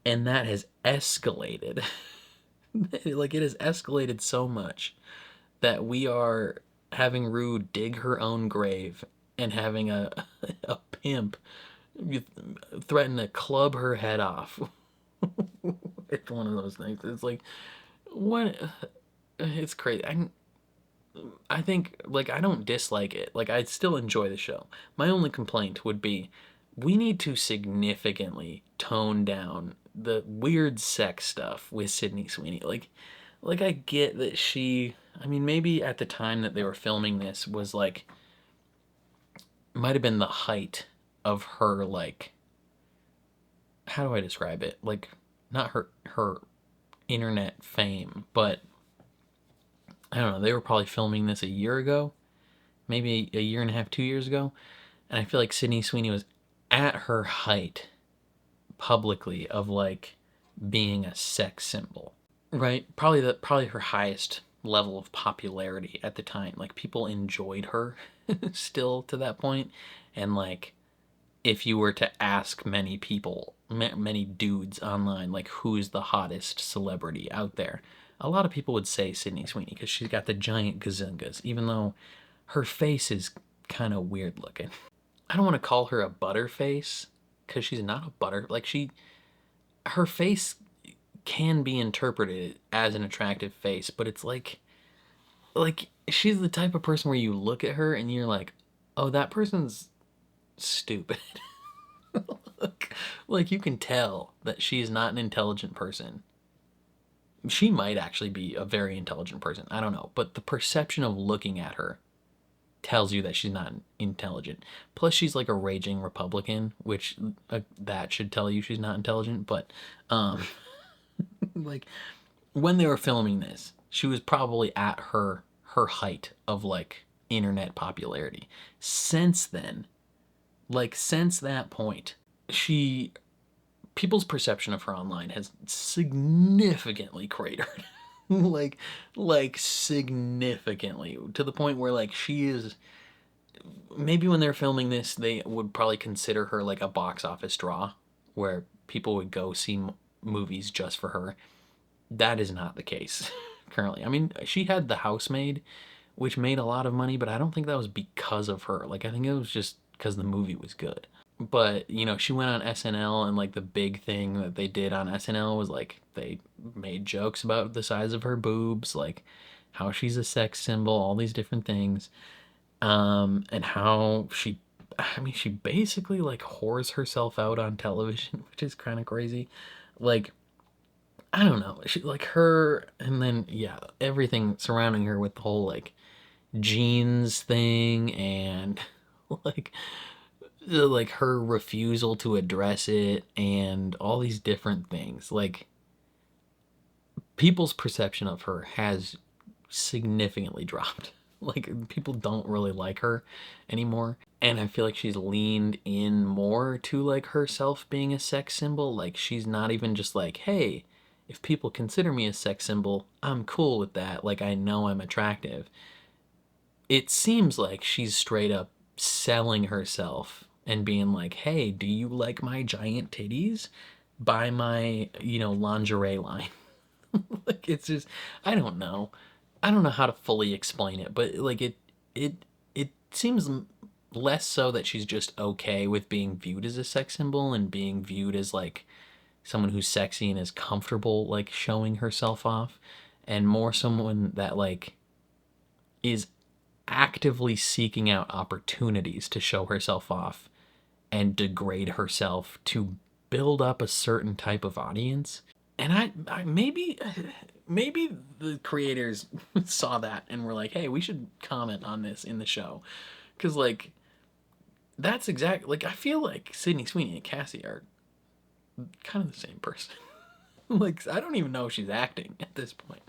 And that has escalated. Like, it has escalated so much that we are having Rue dig her own grave and having a pimp You threaten to club her head off. It's one of those things. It's like, what? It's crazy. I think, like, I don't dislike it. Like, I still enjoy the show. My only complaint would be we need to significantly tone down the weird sex stuff with Sydney Sweeney. Like I get that she, I mean, maybe at the time that they were filming this was like, might have been the height of her, like, how do I describe it? Like, not her internet fame, but I don't know, they were probably filming this a year ago, maybe a year and a half, 2 years ago, and I feel like Sydney Sweeney was at her height publicly of like being a sex symbol, right? Probably her highest level of popularity at the time. Like, people enjoyed her still to that point, and like, if you were to ask many people, many dudes online, like, who's the hottest celebrity out there, a lot of people would say Sydney Sweeney because she's got the giant gazungas, even though her face is kind of weird looking. I don't want to call her a butterface because she's not a butter. Like, her face can be interpreted as an attractive face, but it's like she's the type of person where you look at her and you're like, oh, that person's stupid. Like, you can tell that she's not an intelligent person. She might actually be a very intelligent person. I don't know. But the perception of looking at her tells you that she's not intelligent. Plus, she's like a raging Republican, which that should tell you she's not intelligent. But, like, when they were filming this, she was probably at her height of, like, internet popularity. Since then, like, since that point, people's perception of her online has significantly cratered. like significantly, to the point where, like, she is, maybe when they're filming this, they would probably consider her like a box office draw where people would go see movies just for her. That is not the case currently. I mean, she had The Housemaid, which made a lot of money, but I don't think that was because of her. Like, I think it was just because the movie was good. But, you know, she went on SNL, and like the big thing that they did on SNL was like they made jokes about the size of her boobs, like how she's a sex symbol, all these different things. And how she basically like whores herself out on television, which is kind of crazy. Like, I don't know. She, like, her, and then, yeah, everything surrounding her with the whole, like, jeans thing, and, like her refusal to address it, and all these different things. Like, people's perception of her has significantly dropped. Like, people don't really like her anymore. And I feel like she's leaned in more to, like, herself being a sex symbol. Like, she's not even just like, hey, if people consider me a sex symbol, I'm cool with that. Like, I know I'm attractive. It seems like she's straight up selling herself and being like, hey, do you like my giant titties? Buy my, lingerie line. Like, it's just, I don't know. I don't know how to fully explain it, but like it seems less so that she's just okay with being viewed as a sex symbol and being viewed as like someone who's sexy and is comfortable like showing herself off, and more someone that like is actively seeking out opportunities to show herself off and degrade herself to build up a certain type of audience. And I maybe the creators saw that and were like, hey, we should comment on this in the show. Because, like, that's exactly, like, I feel like Sydney Sweeney and Cassie are kind of the same person. Like, I don't even know if she's acting at this point.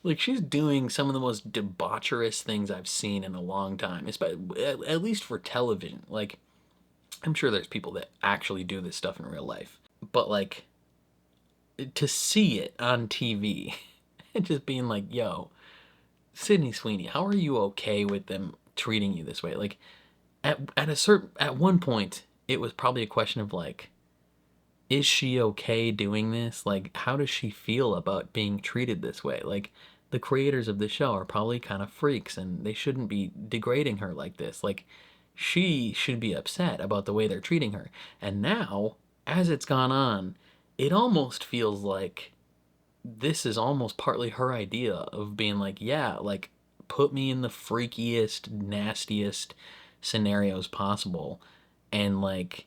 Like, she's doing some of the most debaucherous things I've seen in a long time, at least for television. Like, I'm sure there's people that actually do this stuff in real life. But, like, to see it on TV and just being like, yo, Sydney Sweeney, how are you okay with them treating you this way? Like, at one point, it was probably a question of like, is she okay doing this? Like, how does she feel about being treated this way? Like, the creators of the show are probably kind of freaks, and they shouldn't be degrading her like this. Like, she should be upset about the way they're treating her. And now, as it's gone on, it almost feels like this is almost partly her idea of being like, yeah, like, put me in the freakiest, nastiest scenarios possible, and like,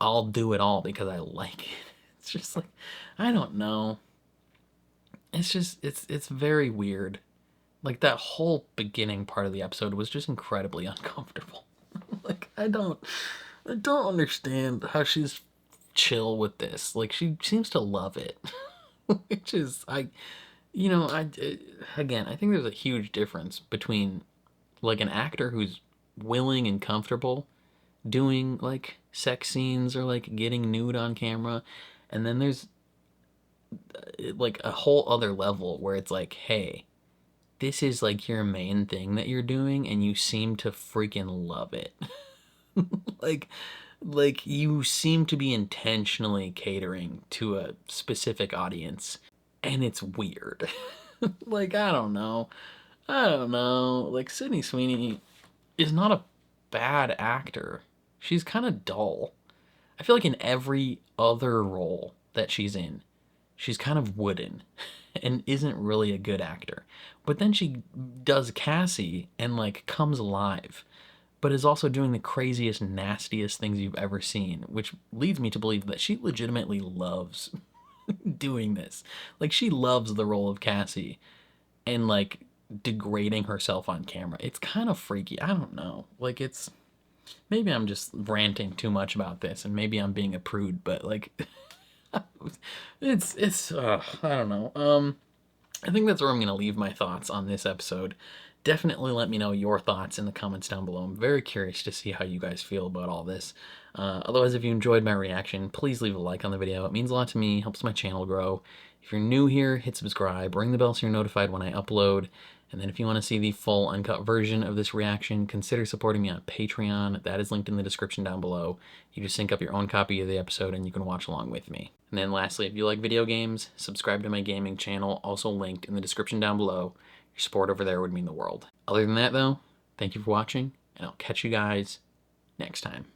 I'll do it all because I like it. It's just like, I don't know. It's just, it's very weird. Like, that whole beginning part of the episode was just incredibly uncomfortable. Like, I don't understand how she's chill with this. Like, she seems to love it. Which is, again, I think there's a huge difference between, like, an actor who's willing and comfortable doing, like, sex scenes or, like, getting nude on camera, and then there's, like, a whole other level where it's like, hey, this is, like, your main thing that you're doing, and you seem to freaking love it. like, you seem to be intentionally catering to a specific audience, and it's weird. Like, I don't know. Like, Sydney Sweeney is not a bad actor. She's kind of dull. I feel like in every other role that she's in, she's kind of wooden and isn't really a good actor. But then she does Cassie and, like, comes alive, but is also doing the craziest, nastiest things you've ever seen, which leads me to believe that she legitimately loves doing this. Like, she loves the role of Cassie and, like, degrading herself on camera. It's kind of freaky. I don't know. Like, it's... Maybe I'm just ranting too much about this, and maybe I'm being a prude, but, like... it's I don't know. I think that's where I'm going to leave my thoughts on this episode. Definitely let me know your thoughts in the comments down below. I'm very curious to see how you guys feel about all this. Otherwise, if you enjoyed my reaction, please leave a like on the video. It means a lot to me, helps my channel grow. If you're new here, hit subscribe, ring the bell so you're notified when I upload. And then if you want to see the full uncut version of this reaction, consider supporting me on Patreon. That is linked in the description down below. You just sync up your own copy of the episode and you can watch along with me. And then lastly, if you like video games, subscribe to my gaming channel, also linked in the description down below. Your support over there would mean the world. Other than that, though, thank you for watching, and I'll catch you guys next time.